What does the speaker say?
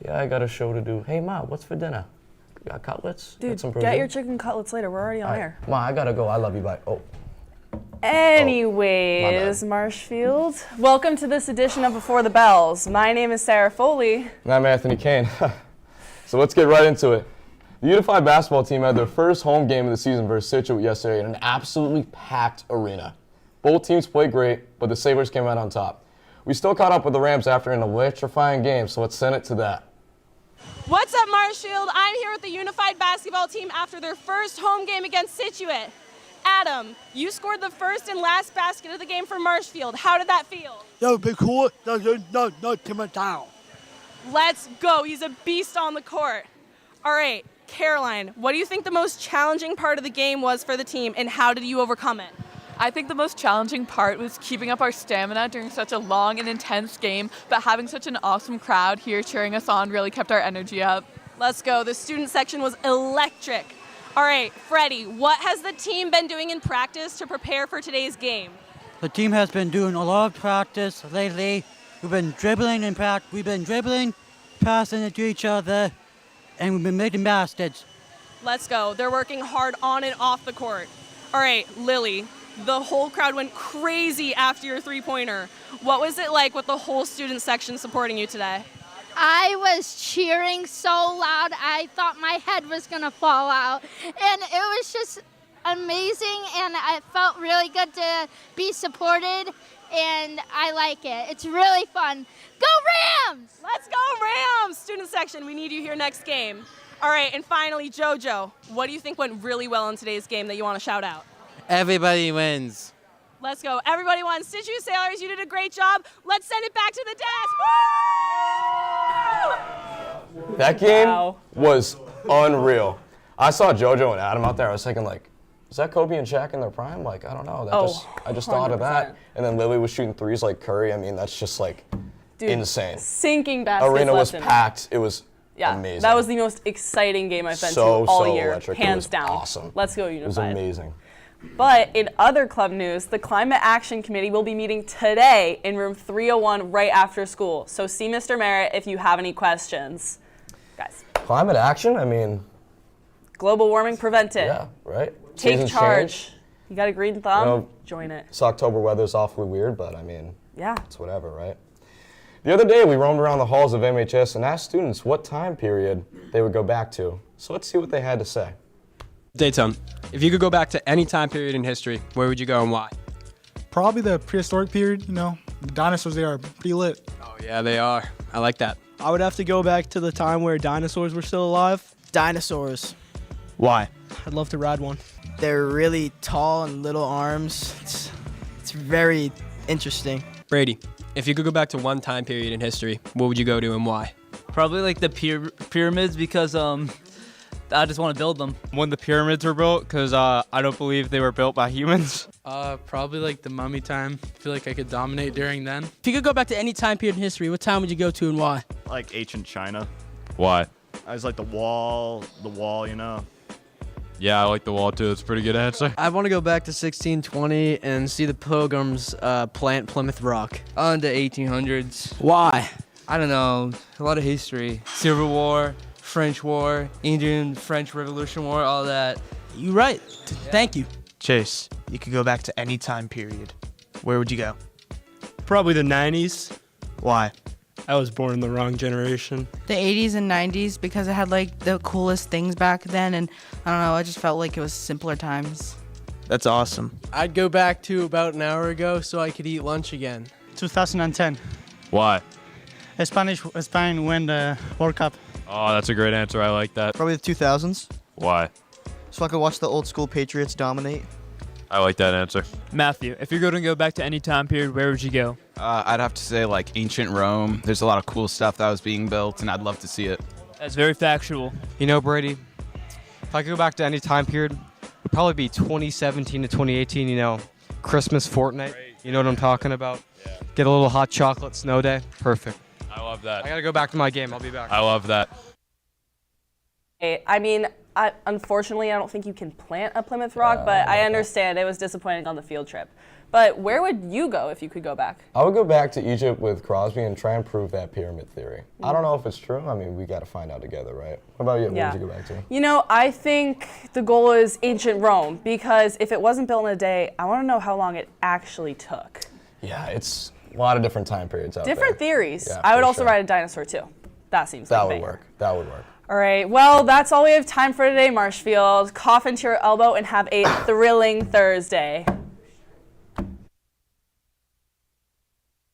Yeah, I got a show to do. Hey, Ma, what's for dinner? Got cutlets? Dude, Got some get your chicken cutlets later. We're already on air. Ma, I gotta go. I love you. Bye. Oh. Anyways, Marshfield, welcome to this edition of Before the Bells. My name is Sarah Foley. And I'm Anthony Kane. So let's get right into it. The Unified basketball team had their first home game of the season versus Scituate yesterday in an absolutely packed arena. Both teams played great, but the Sabres came out on top. We still caught up with the Rams after an electrifying game, so let's send it to that. What's up, Marshfield? I'm here with the Unified basketball team after their first home game against Scituate. Adam, you scored the first and last basket of the game for Marshfield. How did that feel? Yo, be cool. No, Tim down. Let's go. He's a beast on the court. All right, Caroline, what do you think the most challenging part of the game was for the team, and how did you overcome it? I think the most challenging part was keeping up our stamina during such a long and intense game, but having such an awesome crowd here cheering us on really kept our energy up. Let's go. The student section was electric. All right, Freddie, what has the team been doing in practice to prepare for today's game? The team has been doing a lot of practice lately. We've been dribbling in practice. We've been dribbling, passing it to each other, and we've been making baskets. Let's go. They're working hard on and off the court. All right, Lily, the whole crowd went crazy after your three-pointer. What was it like with the whole student section supporting you today? I was cheering so loud, I thought my head was going to fall out. And it was just amazing, and it felt really good to be supported, and I like it. It's really fun. Go Rams! Let's go Rams! Student section, we need you here next game. All right, and finally, JoJo, what do you think went really well in today's game that you want to shout out? Everybody wins. Let's go. Everybody won. Scituate Sailors, you did a great job. Let's send it back to the desk. Woo! That game was unreal. I saw JoJo and Adam out there. I was thinking, like, is that Kobe and Shaq in their prime? Like, I don't know. I just thought of that. And then Lily was shooting threes like Curry. I mean, that's just, like, insane. Sinking baskets. Arena was packed. It was amazing. That was the most exciting game I've been to all year, electric. hands down. Awesome. Let's go Unified. It was amazing. But in other club news, the Climate Action Committee will be meeting today in room 301 right after school. So see Mr. Merritt if you have any questions. Guys. Climate action? I mean... Global warming prevented. Yeah, right? Take Seasons charge. change. You got a green thumb? Join it. This October weather's awfully weird, but I mean... Yeah. It's whatever, right? The other day, we roamed around the halls of MHS and asked students what time period they would go back to. So let's see what they had to say. Dayton, if you could go back to any time period in history, where would you go and why? Probably the prehistoric period, you know. The dinosaurs there are pretty lit. Oh, yeah, they are. I like that. I would have to go back to the time where dinosaurs were still alive. Dinosaurs. Why? I'd love to ride one. They're really tall and little arms. It's very interesting. Brady, if you could go back to one time period in history, what would you go to and why? Probably like the pyramids because I just want to build them. When the pyramids were built, because I don't believe they were built by humans. Probably like the mummy time. I feel like I could dominate during then. If you could go back to any time period in history, what time would you go to and why? Like ancient China. Why? I was like the wall, you know. Yeah, I like the wall too. That's a pretty good answer. I want to go back to 1620 and see the Pilgrims plant Plymouth Rock. On the 1800s. Why? I don't know. A lot of history. Civil War, French War, Indian-French Revolution War, all that. You're right. Thank you. Chase, you could go back to any time period. Where would you go? Probably the 90s. Why? I was born in the wrong generation. The 80s and 90s because it had like the coolest things back then, and I don't know, I just felt like it was simpler times. That's awesome. I'd go back to about an hour ago so I could eat lunch again. 2010. Why? Spain win the World Cup. Oh, that's a great answer. I like that. Probably the 2000s. Why? So I could watch the old school Patriots dominate. I like that answer. Matthew, if you're going to go back to any time period, where would you go? I'd have to say like ancient Rome. There's a lot of cool stuff that was being built, and I'd love to see it. That's very factual. You know, Brady, if I could go back to any time period, it would probably be 2017 to 2018, you know, Christmas fortnight. You know what I'm talking about? Yeah. Get a little hot chocolate snow day. Perfect. I love that. I got to go back to my game. I'll be back. I love that. I mean, unfortunately, I don't think you can plant a Plymouth Rock, but I understand it was disappointing on the field trip. But where would you go if you could go back? I would go back to Egypt with Crosby and try and prove that pyramid theory. I don't know if it's true. I mean, we got to find out together, right? What about you? Yeah. What would you go back to? You know, I think the goal is ancient Rome, because if it wasn't built in a day, I want to know how long it actually took. Yeah, it's a lot of different time periods out there. Different theories. Yeah, I would for also sure. ride a dinosaur too. That seems That like a would banger. work. That would work. All right, well, that's all we have time for today, Marshfield. Cough into your elbow and have a thrilling Thursday.